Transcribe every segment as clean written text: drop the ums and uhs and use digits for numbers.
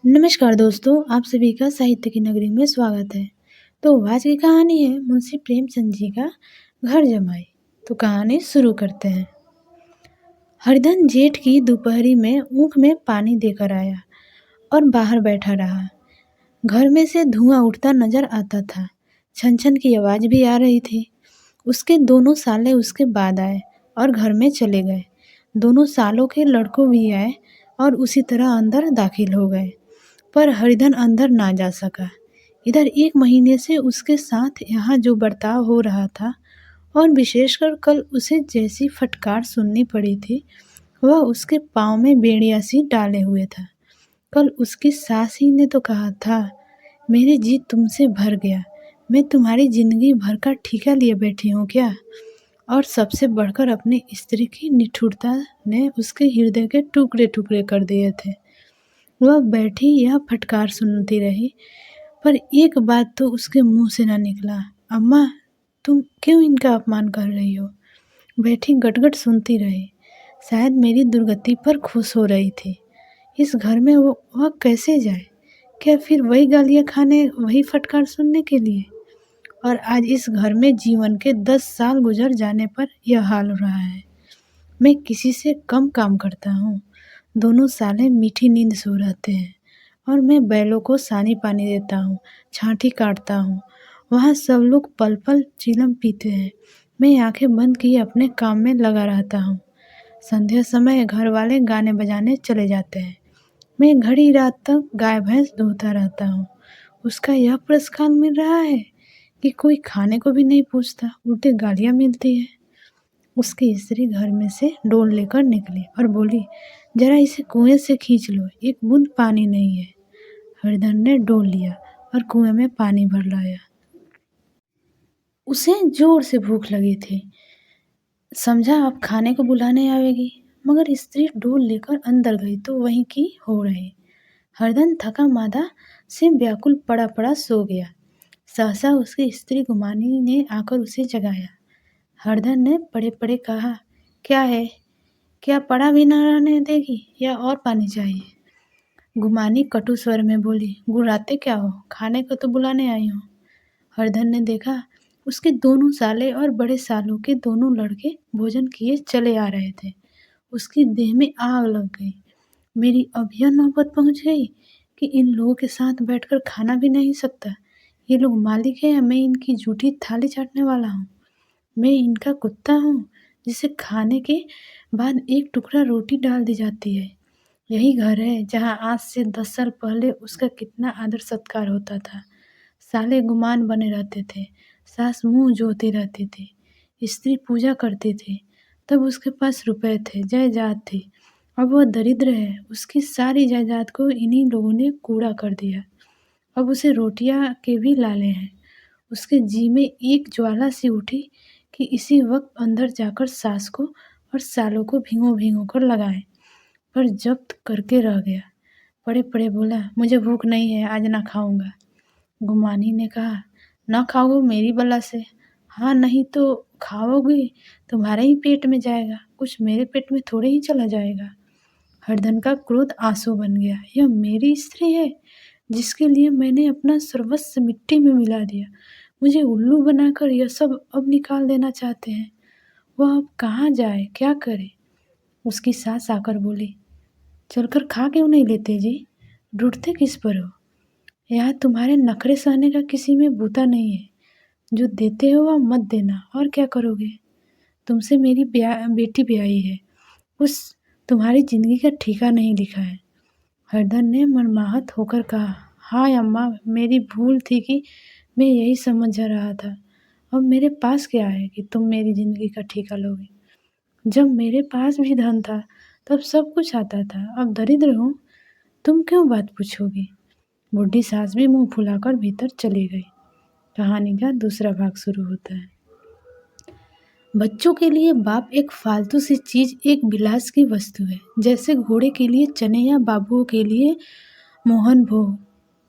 नमस्कार दोस्तों, आप सभी का साहित्य की नगरी में स्वागत है। तो आज की कहानी है मुंशी प्रेमचंद जी का घर जमाई। तो कहानी शुरू करते हैं। हरिधन जेठ की दोपहरी में ऊख में पानी देकर आया और बाहर बैठा रहा। घर में से धुआं उठता नजर आता था। छन छन की आवाज भी आ रही थी। उसके दोनों साले उसके बाद आए और घर में चले गए। दोनों सालों के लड़कों भी आए और उसी तरह अंदर दाखिल हो गए। पर हरिधन अंदर ना जा सका। इधर 1 महीने से उसके साथ यहाँ जो बर्ताव हो रहा था और विशेषकर कल उसे जैसी फटकार सुननी पड़ी थी, वह उसके पाँव में बेड़िया सी डाले हुए था। कल उसकी सास ही ने तो कहा था, मेरे जी तुमसे भर गया, मैं तुम्हारी जिंदगी भर का ठेका लिए बैठी हूँ क्या? और सबसे बढ़कर अपनी स्त्री की निठुरता ने उसके हृदय के टुकड़े टुकड़े कर दिए थे। वह बैठी यह फटकार सुनती रही, पर एक बात तो उसके मुंह से न निकला। अम्मा, तुम क्यों इनका अपमान कर रही हो? बैठी गटगट सुनती रही। शायद मेरी दुर्गति पर खुश हो रही थी। इस घर में वह कैसे जाए? क्या फिर वही गालियाँ खाने, वही फटकार सुनने के लिए? और आज इस घर में जीवन के 10 साल गुजर जाने पर यह हाल हो रहा है। मैं किसी से कम काम करता हूँ। दोनों साले मीठी नींद सो रहते हैं और मैं बैलों को सानी पानी देता हूँ, छांटी काटता हूँ। वहाँ सब लोग पल पल चिलम पीते हैं। मैं आंखें बंद किए अपने काम में लगा रहता हूँ। संध्या समय घर वाले गाने बजाने चले जाते हैं। मैं घड़ी रात तक गाय भैंस धोता रहता हूँ। उसका यह पुरस्कार मिल रहा है कि कोई खाने को भी नहीं पूछता, उल्टे गालियाँ मिलती है। उसकी स्त्री घर में से डोल लेकर निकली और बोली, जरा इसे कुएं से खींच लो, एक बूंद पानी नहीं है। हरिधन ने डोल लिया और कुएं में पानी भर लाया। उसे जोर से भूख लगी थी। समझा अब खाने को बुलाने आवेगी, मगर स्त्री डोल लेकर अंदर गई तो वहीं की हो रही। हरिधन थका मादा से व्याकुल पड़ा पड़ा सो गया। सहसा उसकी स्त्री गुमानी ने आकर उसे जगाया। हरिधन ने पड़े पड़े कहा, क्या है? क्या पड़ा भी न रहने देगी या और पानी चाहिए? गुमानी कटु स्वर में बोली, गुर्राते क्या हो? खाने को तो बुलाने आई हूँ। हरिधन ने देखा उसके दोनों साले और बड़े सालों के दोनों लड़के भोजन किए चले आ रहे थे। उसकी देह में आग लग गई। मेरी अब यह नौबत पहुंच गई कि इन लोगों के साथ बैठकर खाना भी नहीं सकता। ये लोग मालिक है या मैं इनकी जूठी थाली चाटने वाला हूँ? मैं इनका कुत्ता हूँ जिसे खाने के बाद एक टुकड़ा रोटी डाल दी जाती है। यही घर है जहाँ आज से 10 साल पहले उसका कितना आदर सत्कार होता था। साले गुमान बने रहते थे, सास मुंह जोती रहती थी, स्त्री पूजा करती थी। तब उसके पास रुपए थे, जायदाद थी। अब वह दरिद्र है। उसकी सारी जायदाद को इन्हीं लोगों ने कूड़ा कर दिया। अब उसे रोटियां के भी लाले हैं। उसके जी में एक ज्वाला सी उठी कि इसी वक्त अंदर जाकर सास को और सालों को भिगो भिगो कर लगाए, पर जब्त करके रह गया। पड़े पड़े बोला, मुझे भूख नहीं है, आज ना खाऊंगा। गुमानी ने कहा, ना खाओ मेरी बला से। हाँ, नहीं तो खाओगे, तुम्हारे ही पेट में जाएगा, कुछ मेरे पेट में थोड़े ही चला जाएगा। हरधन का क्रोध आंसू बन गया। यह मेरी स्त्री है जिसके लिए मैंने अपना सर्वस्व मिट्टी में मिला दिया। मुझे उल्लू बनाकर यह सब अब निकाल देना चाहते हैं। वह अब कहाँ जाए, क्या करे? उसकी सास आकर बोली, चलकर खा क्यों नहीं लेते जी? ढूंढते किस पर हो? यहाँ तुम्हारे नखरे सहने का किसी में बूता नहीं है। जो देते हो वह मत देना, और क्या करोगे? तुमसे मेरी बेटी ब्याही है, उस तुम्हारी जिंदगी का ठेका नहीं लिखा है। हरधन ने मनमाहत होकर कहा, हाँ अम्मा, मेरी भूल थी कि मैं यही समझ रहा था। अब मेरे पास क्या है कि तुम मेरी जिंदगी का ठेका लोगे? जब मेरे पास भी धन था तब सब कुछ आता था, अब दरिद्र हूँ, तुम क्यों बात पूछोगी? बूढ़ी सास भी मुंह फुलाकर भीतर चली गई। कहानी का दूसरा भाग शुरू होता है। बच्चों के लिए बाप एक फालतू सी चीज, एक विलास की वस्तु है, जैसे घोड़े के लिए चने या बाबुओं के लिए मोहन भोग।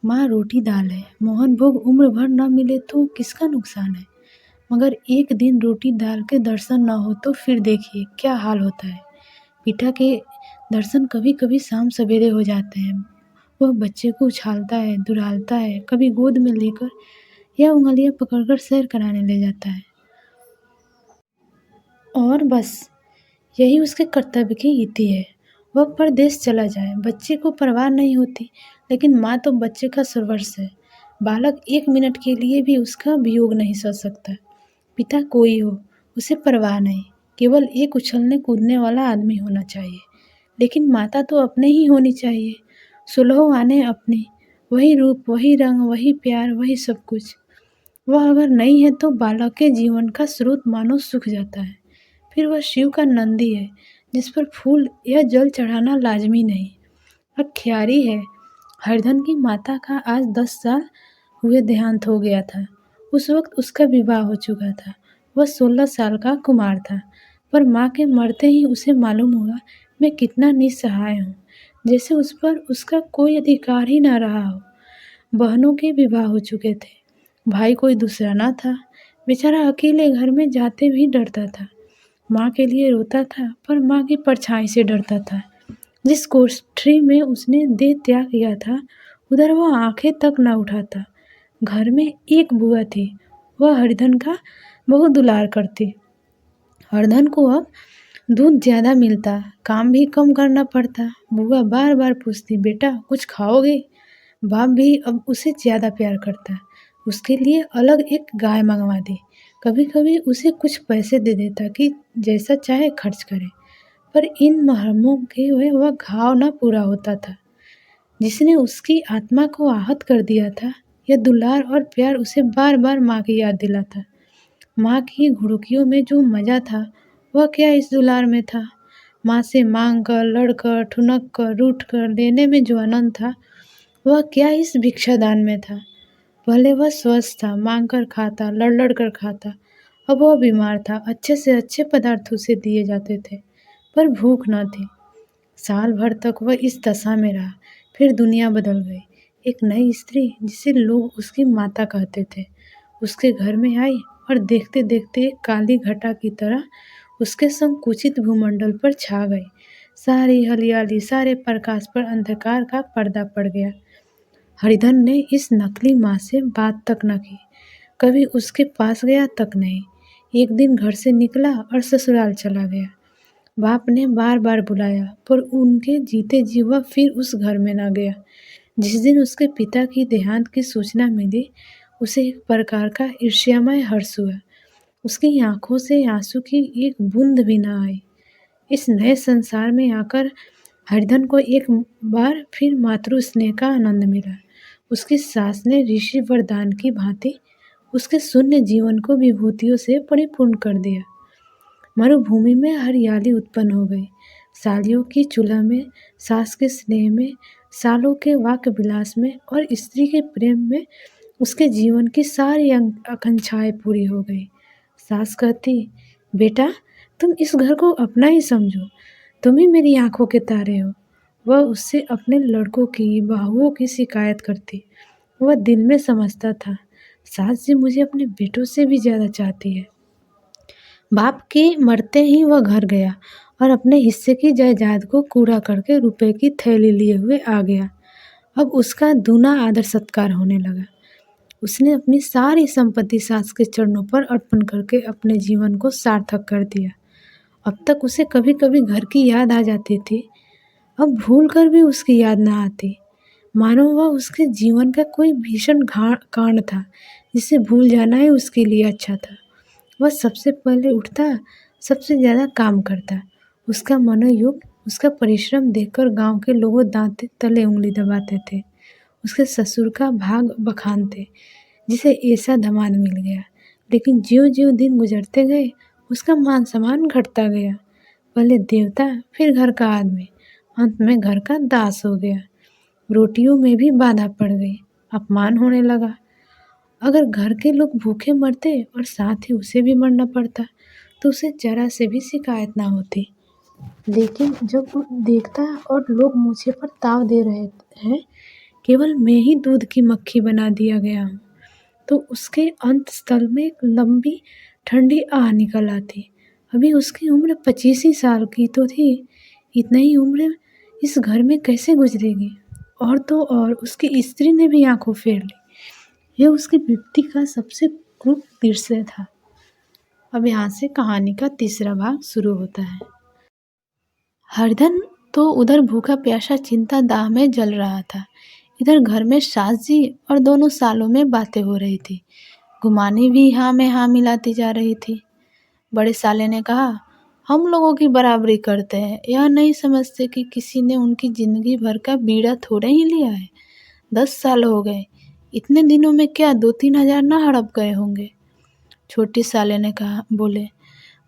माँ रोटी दाल है, मोहन भोग उम्र भर न मिले तो किसका नुकसान है? मगर एक दिन रोटी दाल के दर्शन न हो तो फिर देखिए क्या हाल होता है। पिता के दर्शन कभी कभी शाम सवेरे हो जाते हैं। वह बच्चे को उछालता है, दुलारता है, कभी गोद में लेकर या उँगलियाँ पकड़कर सैर कराने ले जाता है। और बस यही उसके कर्तव्य की रीति है। वह परदेश चला जाए, बच्चे को परवाह नहीं होती, लेकिन माँ तो बच्चे का सर्वस्व है। बालक 1 मिनट के लिए भी उसका वियोग नहीं सह सकता। पिता कोई हो, उसे परवाह नहीं, केवल एक उछलने कूदने वाला आदमी होना चाहिए। लेकिन माता तो अपने ही होनी चाहिए, सुलहो आने अपनी, वही रूप, वही रंग, वही प्यार, वही सब कुछ। वह अगर नहीं है तो बालक के जीवन का स्रोत मानो सूख जाता है। फिर वह शिव का नंदी है, जिस पर फूल या जल चढ़ाना लाजमी नहीं। अब ख्यारी है। हरधन की माता का आज 10 साल हुए देहांत हो गया था। उस वक्त उसका विवाह हो चुका था। वह 16 साल का कुमार था। पर माँ के मरते ही उसे मालूम हुआ मैं कितना निस्सहाय हूँ, जैसे उस पर उसका कोई अधिकार ही ना रहा हो। बहनों के विवाह हो चुके थे, भाई कोई दूसरा ना था। बेचारा अकेले घर में जाते भी डरता था। माँ के लिए रोता था, पर माँ की परछाई से डरता था। जिस कोठरी में उसने देह त्याग किया था, उधर वह आंखें तक न उठाता। घर में एक बुआ थी, वह हरिधन का बहुत दुलार करती। हरधन को अब दूध ज़्यादा मिलता, काम भी कम करना पड़ता। बुआ बार बार पूछती, बेटा कुछ खाओगे? बाप भी अब उसे ज़्यादा प्यार करता। उसके लिए अलग एक गाय मंगवा दी। कभी कभी उसे कुछ पैसे दे देता कि जैसा चाहे खर्च करे। पर इन मरहमों के वह घाव न पूरा होता था, जिसने उसकी आत्मा को आहत कर दिया था। यह दुलार और प्यार उसे बार बार माँ की याद दिलाता। माँ की घुड़कियों में जो मज़ा था, वह क्या इस दुलार में था। माँ से मांग कर, लड़कर, ठुनक कर, रूठ कर लेने में जो आनंद था, वह क्या इस भिक्षादान में था। पहले वह स्वस्थ था, मांग कर खाता, लड़ लड़ कर खाता। अब वह बीमार था, अच्छे से अच्छे पदार्थ उसे दिए जाते थे, पर भूख न थी। साल भर तक वह इस दशा में रहा। फिर दुनिया बदल गई। एक नई स्त्री, जिसे लोग उसकी माता कहते थे, उसके घर में आई और देखते देखते एक काली घटा की तरह उसके संकुचित भूमंडल पर छा गई। सारी हरियाली, सारे प्रकाश पर अंधकार का पर्दा पड़ गया। हरिधन ने इस नकली माँ से बात तक न की, कभी उसके पास गया तक नहीं। एक दिन घर से निकला और ससुराल चला गया। बाप ने बार बार बुलाया, पर उनके जीते जी वह फिर उस घर में न गया। जिस दिन उसके पिता की देहांत की सूचना मिली, उसे एक प्रकार का ईर्ष्यामय हर्ष हुआ। उसकी आंखों से आंसू की एक बूंद भी न आई। इस नए संसार में आकर हरिधन को एक बार फिर मातृ स्नेह का आनंद मिला। उसकी सास ने ऋषि वरदान की भांति उसके शून्य जीवन को विभूतियों से परिपूर्ण कर दिया। मरुभूमि में हरियाली उत्पन्न हो गई। सालियों की चुल्हा में, सास के स्नेह में, सालों के वाक्य विलास में और स्त्री के प्रेम में उसके जीवन की सारी आकांक्षाएं पूरी हो गई। सास कहती, बेटा तुम इस घर को अपना ही समझो, तुम ही मेरी आंखों के तारे हो। वह उससे अपने लड़कों की, बहुओं की शिकायत करती। वह दिल में समझता था, सास जी मुझे अपने बेटों से भी ज़्यादा चाहती है। बाप के मरते ही वह घर गया और अपने हिस्से की जायदाद को कूड़ा करके रुपए की थैली लिए हुए आ गया। अब उसका दूना आदर सत्कार होने लगा। उसने अपनी सारी संपत्ति सास के चरणों पर अर्पण करके अपने जीवन को सार्थक कर दिया। अब तक उसे कभी कभी घर की याद आ जाती थी, अब भूल कर भी उसकी याद ना आती। मानो वह उसके जीवन का कोई भीषण कांड था, जिसे भूल जाना ही उसके लिए अच्छा था। वह सबसे पहले उठता, सबसे ज़्यादा काम करता। उसका मनोयोग, उसका परिश्रम देखकर गांव के लोगों दांत तले उंगली दबाते थे। उसके ससुर का भाग बखानते, जिसे ऐसा दामाद मिल गया। लेकिन ज्यों ज्यों दिन गुजरते गए, उसका मान सम्मान घटता गया। पहले देवता, फिर घर का आदमी, अंत में घर का दास हो गया। रोटियों में भी बाधा पड़ गई, अपमान होने लगा। अगर घर के लोग भूखे मरते और साथ ही उसे भी मरना पड़ता, तो उसे जरा से भी शिकायत ना होती। लेकिन जब वो देखता और लोग मुझे पर ताव दे रहे हैं, केवल मैं ही दूध की मक्खी बना दिया गया हूँ, तो उसके अंत स्थल में एक लंबी ठंडी आह निकल आती। अभी उसकी उम्र 25 ही साल की तो थी। इतना ही उम्र इस घर में कैसे गुजरेगी। और तो और उसकी स्त्री ने भी आंखों फेर ली। यह उसकी विपत्ति का सबसे क्रूर दृश्य था। अब यहाँ से कहानी का तीसरा भाग शुरू होता है। हरदन तो उधर भूखा प्यासा चिंता दाह में जल रहा था। इधर घर में सास जी और दोनों सालों में बातें हो रही थी। गुमानी भी हाँ में हाँ मिलाती जा रही थी। बड़े साले ने कहा, हम लोगों की बराबरी करते हैं, यह नहीं समझते कि किसी ने उनकी जिंदगी भर का बीड़ा थोड़े ही लिया है। 10 साल हो गए, इतने दिनों में क्या 2-3 हजार ना हड़प गए होंगे। छोटे साले ने कहा, बोले,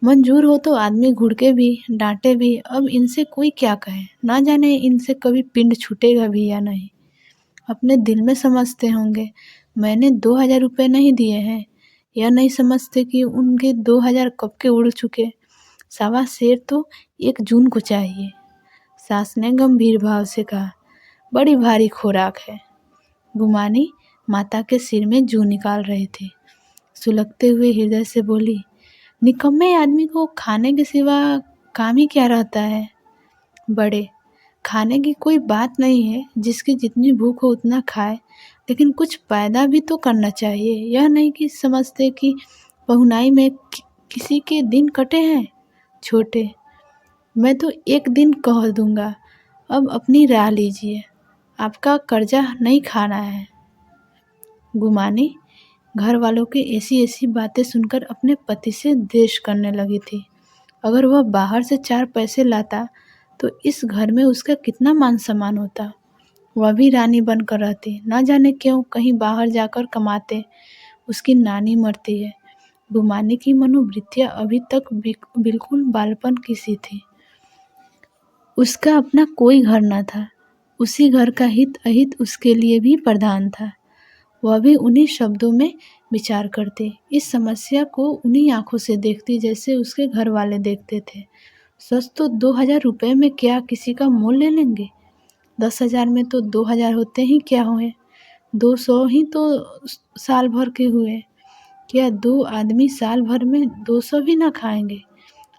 मंजूर हो तो आदमी घुड़के भी, डांटे भी, अब इनसे कोई क्या कहे, ना जाने इनसे कभी पिंड छूटेगा भी या नहीं। अपने दिल में समझते होंगे, मैंने 2,000 रुपये नहीं दिए हैं, यह नहीं समझते कि उनके 2,000 कब के उड़ चुके। सवा शेर तो 1 जून को चाहिए। सास ने गंभीर भाव से कहा, बड़ी भारी खुराक है। गुमानी माता के सिर में जूं निकाल रही थी। सुलगते हुए हृदय से बोली, निकम्मे आदमी को खाने के सिवा काम ही क्या रहता है। बड़े, खाने की कोई बात नहीं है, जिसकी जितनी भूख हो उतना खाए, लेकिन कुछ पैदा भी तो करना चाहिए। यह नहीं कि समझते कि पहुनाई में किसी के दिन कटे हैं। छोटे, मैं तो एक दिन कह दूंगा, अब अपनी राह लीजिए, आपका कर्जा नहीं खाना है। गुमानी घर वालों की ऐसी ऐसी बातें सुनकर अपने पति से द्वेष करने लगी थी। अगर वह बाहर से 4 पैसे लाता तो इस घर में उसका कितना मान सम्मान होता। वह भी रानी बनकर रहती, ना जाने क्यों कहीं बाहर जाकर कमाते। उसकी नानी मरती है। गुमानी की मनोवृत्तियाँ अभी तक बिल्कुल बालपन की सी थी। उसका अपना कोई घर न था। उसी घर का हित अहित उसके लिए भी प्रधान था। वह भी उन्हीं शब्दों में विचार करती, इस समस्या को उन्हीं आंखों से देखती जैसे उसके घर वाले देखते थे। सच तो 2,000 रुपये में क्या किसी का मोल ले लेंगे। 10,000 में तो 2,000 होते ही क्या हुए, 200 ही तो साल भर के हुए। क्या 2 आदमी साल भर में 200 भी ना खाएंगे।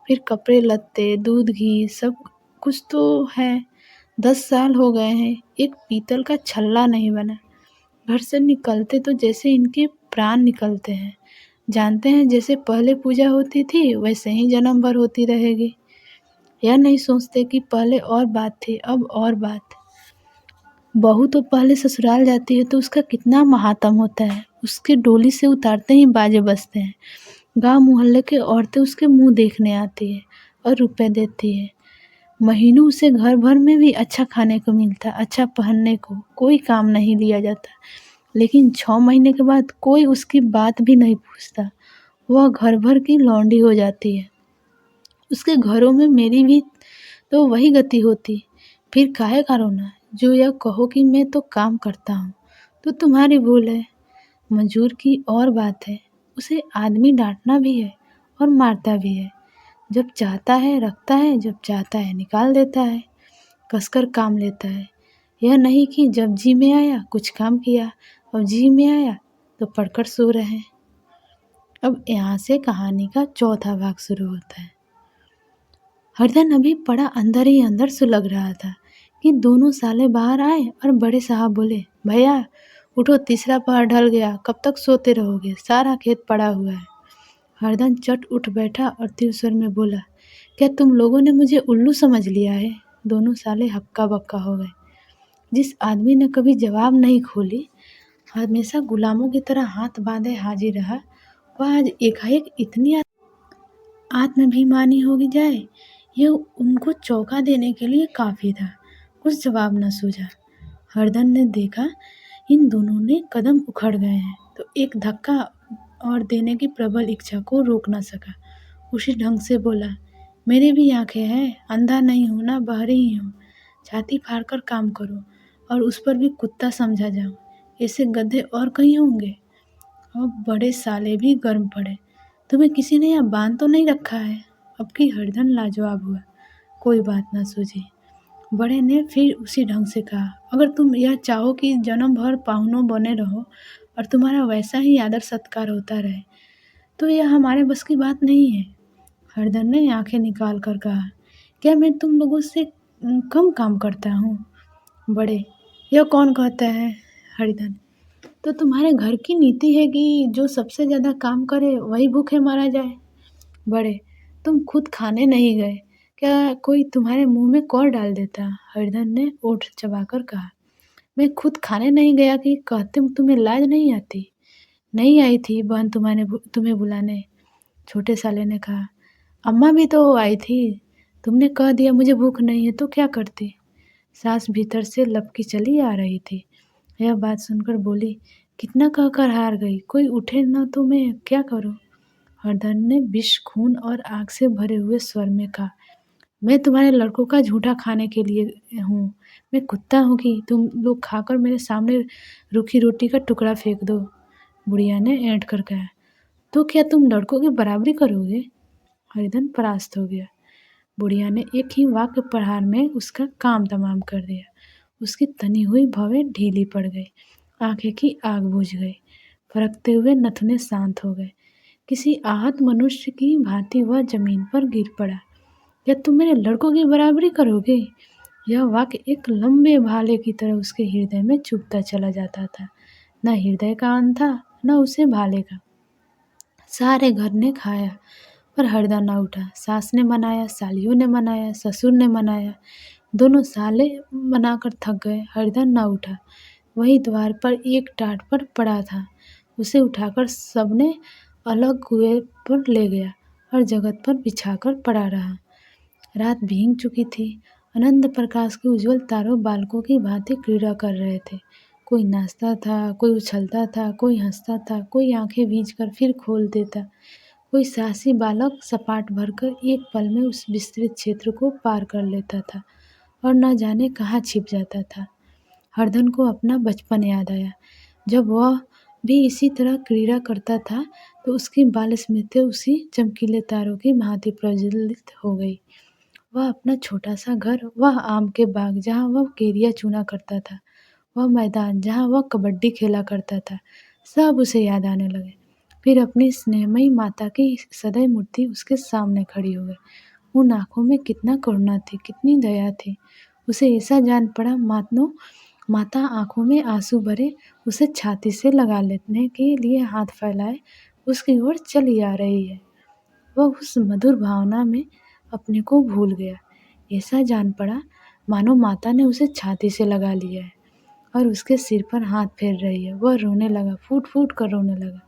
फिर कपड़े लत्ते, दूध घी सब कुछ तो है। 10 साल हो गए हैं, एक पीतल का छल्ला नहीं बना। घर से निकलते तो जैसे इनके प्राण निकलते हैं। जानते हैं जैसे पहले पूजा होती थी वैसे ही जन्म भर होती रहेगी। यह नहीं सोचते कि पहले और बात थी, अब और बात। बहू तो पहले ससुराल जाती है तो उसका कितना महात्म होता है। उसके डोली से उतारते ही बाजे बजते हैं। गांव मोहल्ले के औरतें उसके मुंह देखने आती है और रुपए देती है। महीनों उसे घर भर में भी अच्छा खाने को मिलता, अच्छा पहनने को, कोई काम नहीं लिया जाता। लेकिन 6 महीने के बाद कोई उसकी बात भी नहीं पूछता। वह घर भर की लौंडी हो जाती है। उसके घरों में मेरी भी तो वही गति होती। फिर काहे का रोना। जो यह कहो कि मैं तो काम करता हूँ तो तुम्हारी भूल है। मजूर की और बात है, उसे आदमी डांटना भी है और मारता भी है। जब चाहता है रखता है, जब चाहता है निकाल देता है, कसकर काम लेता है। यह नहीं कि जब जी में आया कुछ काम किया, अब जी में आया तो पढ़कर सो रहे। अब यहाँ से कहानी का चौथा भाग शुरू होता है। हरदन अभी पड़ा अंदर ही अंदर सुलग रहा था कि दोनों साले बाहर आए और बड़े साहब बोले, भैया उठो, तीसरा पहर ढल गया, कब तक सोते रहोगे, सारा खेत पड़ा हुआ है। हरदन चट उठ बैठा और तीव्र स्वर में बोला, क्या तुम लोगों ने मुझे उल्लू समझ लिया है। दोनों साले हक्का बक्का हो गए। जिस आदमी ने कभी जवाब नहीं खोली, हमेशा गुलामों की तरह हाथ बांधे हाजिर रहा, वह आज एकाएक इतनी आत्माभिमानी हो जाए, यह उनको चौंका देने के लिए काफ़ी था। कुछ जवाब न सूझा। हरदन ने देखा इन दोनों ने कदम उखड़ गए हैं तो एक धक्का और देने की प्रबल इच्छा को रोक न सका। उसी ढंग से बोला, मेरे भी आंखें हैं, अंधा नहीं हूँ ना बहरी ही हूँ। छाती फाड़कर काम करो और उस पर भी कुत्ता समझा जाओ। ऐसे गधे और कहीं होंगे। अब बड़े साले भी गर्म पड़े, तुम्हें किसी ने यहाँ बांध तो नहीं रखा है। अब की हरदन लाजवाब हुआ, कोई बात ना सूझी। बड़े ने फिर उसी ढंग से कहा, अगर तुम यह चाहो कि जन्म भर पाहुनों बने रहो और तुम्हारा वैसा ही आदर सत्कार होता रहे तो यह हमारे बस की बात नहीं है। हरदन ने आंखें निकाल कर कहा, क्या मैं तुम लोगों से कम काम करता हूँ। बड़े, यह कौन कहता है? हरिधन: तो तुम्हारे घर की नीति है कि जो सबसे ज़्यादा काम करे वही भूखे मारा जाए। बड़े: तुम खुद खाने नहीं गए, क्या कोई तुम्हारे मुँह में कौर डाल देता? हरिधन ने ओठ चबाकर कहा। मैं खुद खाने नहीं गया कि कहते तुम्हें लाज नहीं आती? नहीं आई थी बहन तुम्हें बुलाने, छोटे साले ने कहा। अम्मा भी तो आई थी, तुमने कह दिया मुझे भूख नहीं है तो क्या करती? सास भीतर से लपकी चली आ रही थी। यह बात सुनकर बोली, कितना कहकर हार गई, कोई उठे न तो मैं क्या करूं? हरधन ने विष, खून और आग से भरे हुए स्वर में कहा, मैं तुम्हारे लड़कों का झूठा खाने के लिए हूँ। मैं कुत्ता हूँ कि तुम लोग खाकर मेरे सामने रूखी रोटी का टुकड़ा फेंक दो? बुढ़िया ने ऐंठ कर कहा। तो क्या तुम लड़कों की बराबरी करोगे? हरिधन परास्त हो गया। बुढ़िया ने एक ही वाक्य प्रहार में उसका काम तमाम कर दिया। उसकी तनी हुई भवें ढीली पड़ गई, आंखें की आग बुझ गई, फरकते हुए नथुने शांत हो गए। किसी आहत मनुष्य की भांति वह जमीन पर गिर पड़ा। क्या तुम मेरे लड़कों की बराबरी करोगे? यह वाक्य एक लंबे भाले की तरह उसके हृदय में चुभता चला जाता था। न हृदय का अंत था, न उसे भाले का। सारे घर ने खाया पर हरदा न उठा। सास ने मनाया, सालियों ने मनाया, ससुर ने मनाया, दोनों साले मनाकर थक गए। हरदा न उठा, वही द्वार पर एक टाट पर पड़ा था। उसे उठाकर सबने अलग कुएं पर ले गया और जगत पर बिछाकर पड़ा रहा। रात भीग चुकी थी। अनंत प्रकाश के उज्ज्वल तारों बालकों की भांति क्रीड़ा कर रहे थे। कोई नाचता था, कोई उछलता था, कोई हंसता था, कोई आंखें भींच कर फिर खोल देता। कोई साहसी बालक सपाट भरकर एक पल में उस विस्तृत क्षेत्र को पार कर लेता था और न जाने कहाँ छिप जाता था। हरधन को अपना बचपन याद आया, जब वह भी इसी तरह क्रीड़ा करता था, तो उसकी बाल स्मृति उसी चमकीले तारों की भांति प्रज्वलित हो गई। वह अपना छोटा सा घर, वह आम के बाग जहाँ वह केरिया चुना करता था, वह मैदान जहाँ वह कबड्डी खेला करता था, सब उसे याद आने लगे। फिर अपनी स्नेहमयी माता की सदैव मूर्ति उसके सामने खड़ी हो गई। उन आँखों में कितना करुणा थी, कितनी दया थी। उसे ऐसा जान पड़ा मानो माता आँखों में आंसू भरे उसे छाती से लगा लेने के लिए हाथ फैलाए उसकी ओर चली आ रही है। वह उस मधुर भावना में अपने को भूल गया। ऐसा जान पड़ा मानो माता ने उसे छाती से लगा लिया है और उसके सिर पर हाथ फेर रही है। वह रोने लगा, फूट फूट कर रोने लगा।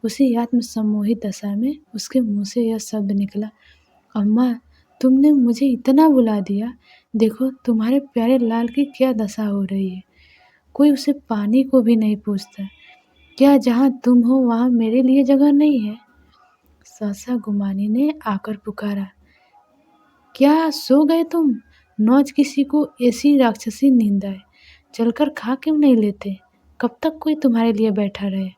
उसी आत्म सम्मोहित दशा में उसके मुंह से यह शब्द निकला, अम्मा, तुमने मुझे इतना बुला दिया, देखो तुम्हारे प्यारे लाल की क्या दशा हो रही है। कोई उसे पानी को भी नहीं पूछता। क्या जहाँ तुम हो वहाँ मेरे लिए जगह नहीं है? सहसा गुमानी ने आकर पुकारा, क्या सो गए तुम? नौज किसी को ऐसी राक्षसी नींद आए, चलकर खा क्यों नहीं लेते? कब तक कोई तुम्हारे लिए बैठा रहे?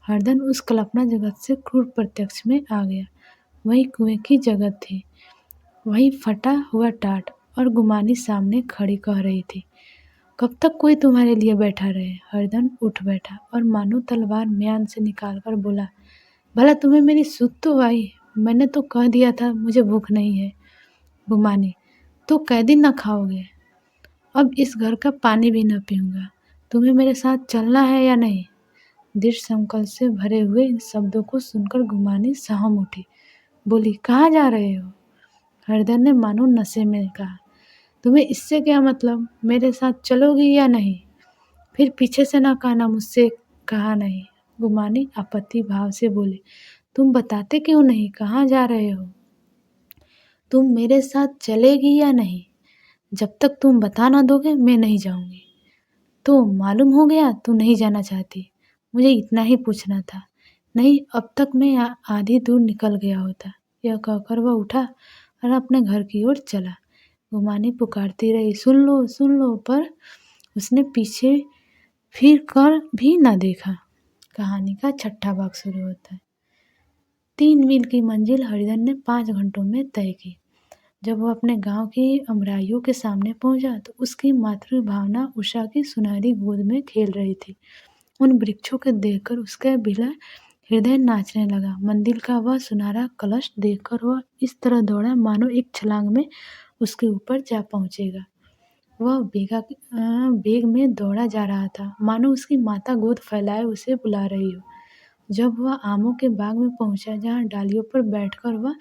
हरदन उस कल्पना जगत से क्रूर प्रत्यक्ष में आ गया। वही कुएं की जगत थी, वही फटा हुआ टाट, और गुमानी सामने खड़ी कह रही थी, कब तक कोई तुम्हारे लिए बैठा रहे? हरदन उठ बैठा और मानो तलवार म्यान से निकाल कर बोला, भला तुम्हें मेरी सुध तो आई? मैंने तो कह दिया था मुझे भूख नहीं है। गुमानी, तो कै दिन न खाओगे? अब इस घर का पानी भी न पीऊँगा। तुम्हें मेरे साथ चलना है या नहीं? दृढ़ संकल्प से भरे हुए इन शब्दों को सुनकर गुमानी सहम उठी। बोली, कहाँ जा रहे हो? हरदर ने मानो नशे में कहा, तुम्हें इससे क्या मतलब? मेरे साथ चलोगी या नहीं? फिर पीछे से न कहना मुझसे कहा नहीं। गुमानी आपत्ति भाव से बोली, तुम बताते क्यों नहीं, कहाँ जा रहे हो? तुम मेरे साथ चलेगी या नहीं? जब तक तुम बता ना दोगे मैं नहीं जाऊंगी। तो मालूम हो गया तू नहीं जाना चाहती। मुझे इतना ही पूछना था। नहीं, अब तक मैं आधी दूर निकल गया होता। यह कहकर वह उठा और अपने घर की ओर चला। गुमानी पुकारती रही, सुन लो, पर उसने पीछे फिर कर भी ना देखा। कहानी का छठा भाग शुरू होता है। 3 मील की मंजिल हरिधन ने 5 घंटों में तय की। जब वह अपने गांव की अमराइयों के सामने पहुंचा तो उसकी मातृ भावना उषा की सुनहरी गोद में खेल रही थी। उन वृक्षों को देखकर उसका बिला हृदय नाचने लगा। मंदिर का वह सुनहरा कलश देखकर वह इस तरह दौड़ा मानो एक छलांग में उसके ऊपर जा पहुंचेगा। वह बेग में दौड़ा जा रहा था, मानो उसकी माता गोद फैलाए उसे बुला रही हो। जब वह आमों के बाग में पहुंचा, जहाँ डालियों पर बैठकर वह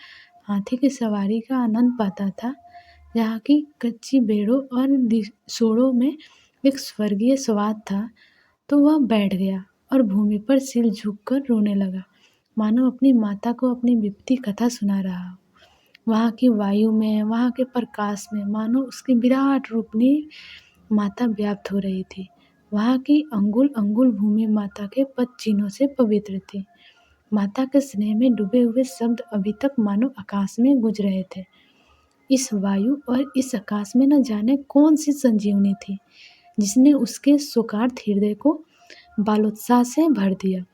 हाथी की सवारी का आनंद पाता था, जहाँ की कच्ची बेड़ों और सोड़ों में एक स्वर्गीय स्वाद था, तो वह बैठ गया और भूमि पर सिर झुककर रोने लगा, मानो अपनी माता को अपनी बीतती कथा सुना रहा हो। वहाँ की वायु में, वहाँ के प्रकाश में मानो उसकी विराट रूपनी माता व्याप्त हो रही थी। वहाँ की अंगुल-अंगुल भूमि माता के पद चिन्हों से पवित्र थी। माता के स्नेह में डूबे हुए शब्द अभी तक मानो आकाश में गूंज रहे थे। इस वायु और इस आकाश में न जाने कौन सी संजीवनी थी, जिसने उसके शोकार्त हृदय को बालोत्साह से भर दिया।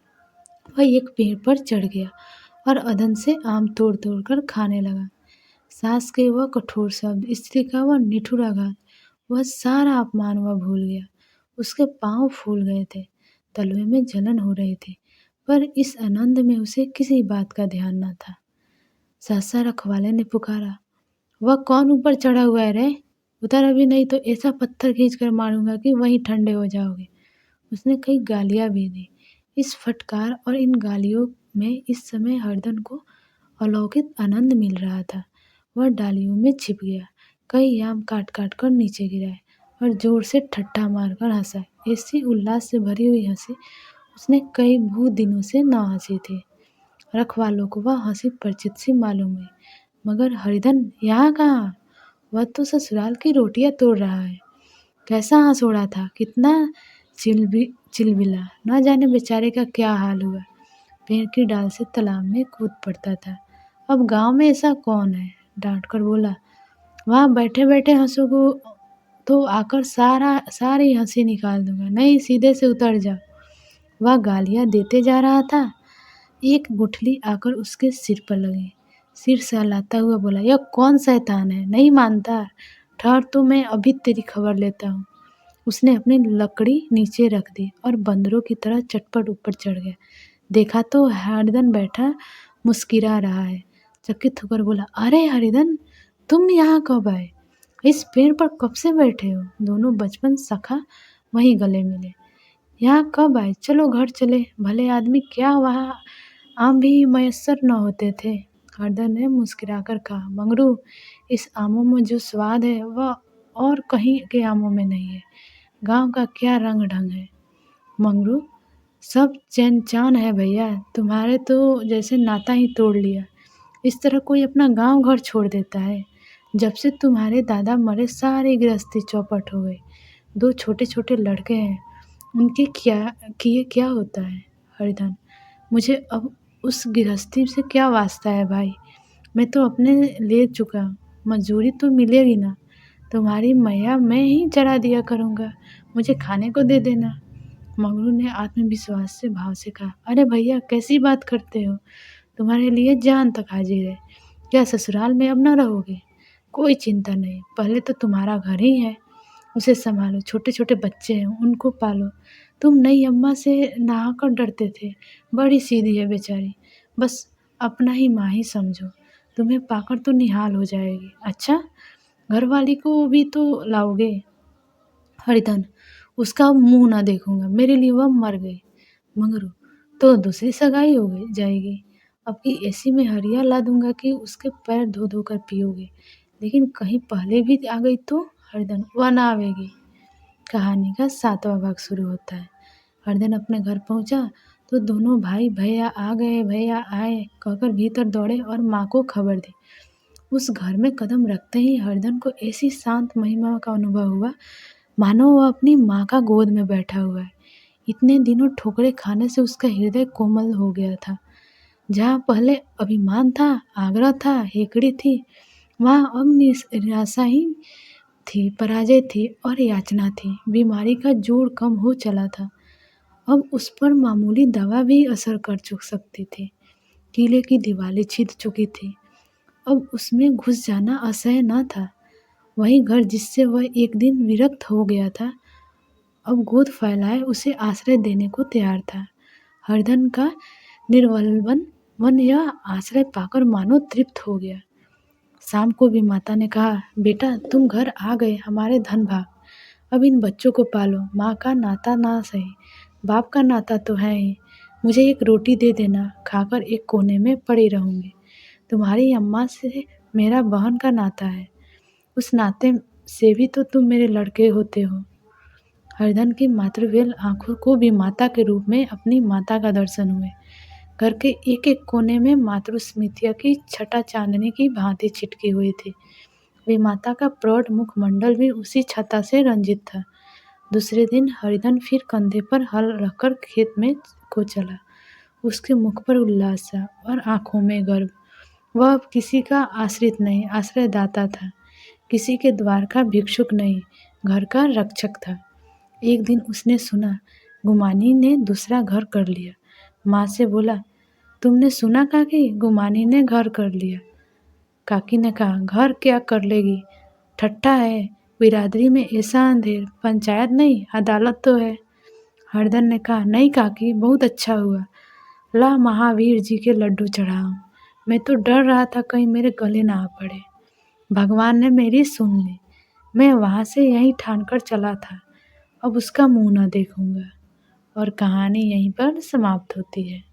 वह एक पेड़ पर चढ़ गया और अदन से आम तोड़-तोड़ कर खाने लगा। सास के वह कठोर शब्द, स्त्री का वह निठुर आघात, वह सारा अपमान वह भूल गया। उसके पाँव फूल गए थे, तलवे में जलन हो रही थी, पर इस आनंद में उसे किसी बात का ध्यान न था। सहसा रखवाले ने पुकारा, वह कौन ऊपर चढ़ा हुआ है रे? उतर अभी, नहीं तो ऐसा पत्थर खींच कर मारूंगा कि वहीं ठंडे हो जाओगे। उसने कई गालियां भी दी। इस फटकार और इन गालियों में इस समय हरदन को अलौकिक आनंद मिल रहा था। वह डालियों में छिप गया, कई आम काट काट कर नीचे गिराए और जोर से ठट्ठा मारकर हंसा। ऐसी उल्लास से भरी हुई हंसी उसने कई बहुत दिनों से न हंसी थी। रखवालों को वह हंसी परिचित सी मालूम हुई, मगर हरिधन यहाँ कहाँ? वह तो ससुराल की रोटियां तोड़ रहा है। कैसा हंसोड़ा था, कितना चिलबिला, न जाने बेचारे का क्या हाल हुआ। पेड़ की डाल से तालाब में कूद पड़ता था। अब गांव में ऐसा कौन है? डांट कर बोला, वहाँ बैठे बैठे हंसोगे तो आकर सारी हंसी निकाल दूंगा, नहीं सीधे से उतर जा। वह गालियां देते जा रहा था, एक गुठली आकर उसके सिर पर लगी। सिर सहलाता हुआ बोला, यह कौन शैतान है, नहीं मानता? ठहर तो मैं अभी तेरी खबर लेता हूँ। उसने अपनी लकड़ी नीचे रख दी और बंदरों की तरह चटपट ऊपर चढ़ गया। देखा तो हरिधन बैठा मुस्कुरा रहा है। चकित होकर बोला, अरे हरिधन, तुम यहाँ कब आए? इस पेड़ पर कब से बैठे हो? दोनों बचपन सखा वहीं गले मिले। यहाँ कब आए? चलो घर चले। भले आदमी, क्या वहाँ आम भी मयस्सर न होते थे? हरदन ने मुस्कुराकर कहा, मंगरू, इस आमों में जो स्वाद है वह और कहीं के आमों में नहीं है। गांव का क्या रंग ढंग है मंगरू, सब चैन चान है भैया। तुम्हारे तो जैसे नाता ही तोड़ लिया। इस तरह कोई अपना गांव घर छोड़ देता है? जब से तुम्हारे दादा मरे सारी गृहस्थी चौपट हो गई। दो छोटे छोटे लड़के हैं, उनके क्या किए क्या होता है? हरिधन, मुझे अब उस गृहस्थी से क्या वास्ता है भाई? मैं तो अपने ले चुका हूँ, मजदूरी तो मिलेगी ना। तुम्हारी मैया मैं ही चढ़ा दिया करूँगा, मुझे खाने को दे देना। मंगरू ने आत्मविश्वास से भाव से कहा, अरे भैया, कैसी बात करते हो? तुम्हारे लिए जान तक हाजिर है। क्या ससुराल में अब न रहोगे? कोई चिंता नहीं, पहले तो तुम्हारा घर ही है, उसे संभालो। छोटे छोटे बच्चे हैं, उनको पालो। तुम नई अम्मा से नहाकर डरते थे, बड़ी सीधी है बेचारी, बस अपना ही माँ ही समझो। तुम्हें पाकर तो निहाल हो जाएगी। अच्छा, घरवाली को भी तो लाओगे? हरिधन, उसका अब मुँह ना देखूँगा, मेरे लिए वह मर गई। मंगरू, तो दूसरी सगाई हो गई जाएगी। अब की ऐसी में हरिया ला दूंगा कि उसके पैर धो धो कर पियोगे। लेकिन कहीं पहले भी आ गई तो? हरिधन, वह ना आवेगी। कहानी का 7वां भाग शुरू होता है। हरदन अपने घर पहुंचा तो दोनों भाई, भैया आ गए, भैया आए कहकर भीतर दौड़े और माँ को खबर दी। उस घर में कदम रखते ही हरदन को ऐसी शांत महिमा का अनुभव हुआ, मानो वह अपनी माँ का गोद में बैठा हुआ है। इतने दिनों ठोकरे खाने से उसका हृदय कोमल हो गया था। जहाँ पहले अभिमान था, आग्रह था, हेकड़ी थी, वहाँ अब निराशा ही थी, पराजय थी और याचना थी। बीमारी का जोर कम हो चला था, अब उस पर मामूली दवा भी असर कर चुक सकती थी। किले की दीवारें छिद चुकी थी, अब उसमें घुस जाना असह्य न था। वही घर जिससे वह एक दिन विरक्त हो गया था, अब गोद फैलाए उसे आश्रय देने को तैयार था। हरधन का निर्वलन मन यह आश्रय पाकर मानो तृप्त हो गया। शाम को भी माता ने कहा, बेटा तुम घर आ गए हमारे धन भाग। अब इन बच्चों को पालो। माँ का नाता ना सही, बाप का नाता तो है ही। मुझे एक रोटी दे देना, खाकर एक कोने में पड़ी रहूँगी। तुम्हारी अम्मा से मेरा बहन का नाता है, उस नाते से भी तो तुम मेरे लड़के होते हो। हरधन की मातृवेल आंखों को भी माता के रूप में अपनी माता का दर्शन हुए। घर के एक एक कोने में मातृ स्मृतियों की छटा चांदनी की भांति छिटकी हुई थी। वे माता का प्रौढ़ मुखमंडल भी उसी छटा से रंजित था। दूसरे दिन हरिधन फिर कंधे पर हल रखकर खेत में को चला। उसके मुख पर उल्लास था और आंखों में गर्व। वह अब किसी का आश्रित नहीं, आश्रयदाता था। किसी के द्वार का भिक्षुक नहीं, घर का रक्षक था। एक दिन उसने सुना, गुमानी ने दूसरा घर कर लिया। माँ से बोला, तुमने सुना काकी, गुमानी ने घर कर लिया। काकी ने कहा, घर क्या कर लेगी, ठट्ठा है, बिरादरी में ऐसा अंधेर, पंचायत नहीं अदालत तो है। हरदन ने कहा, नहीं काकी, बहुत अच्छा हुआ, ला महावीर जी के लड्डू चढ़ाऊं। मैं तो डर रहा था कहीं मेरे गले ना आ पड़े। भगवान ने मेरी सुन ली। मैं वहाँ से यहीं ठान कर चला था, अब उसका मुंह ना देखूंगा। और कहानी यहीं पर समाप्त होती है।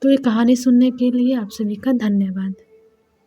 तो ये कहानी सुनने के लिए आप सभी का धन्यवाद।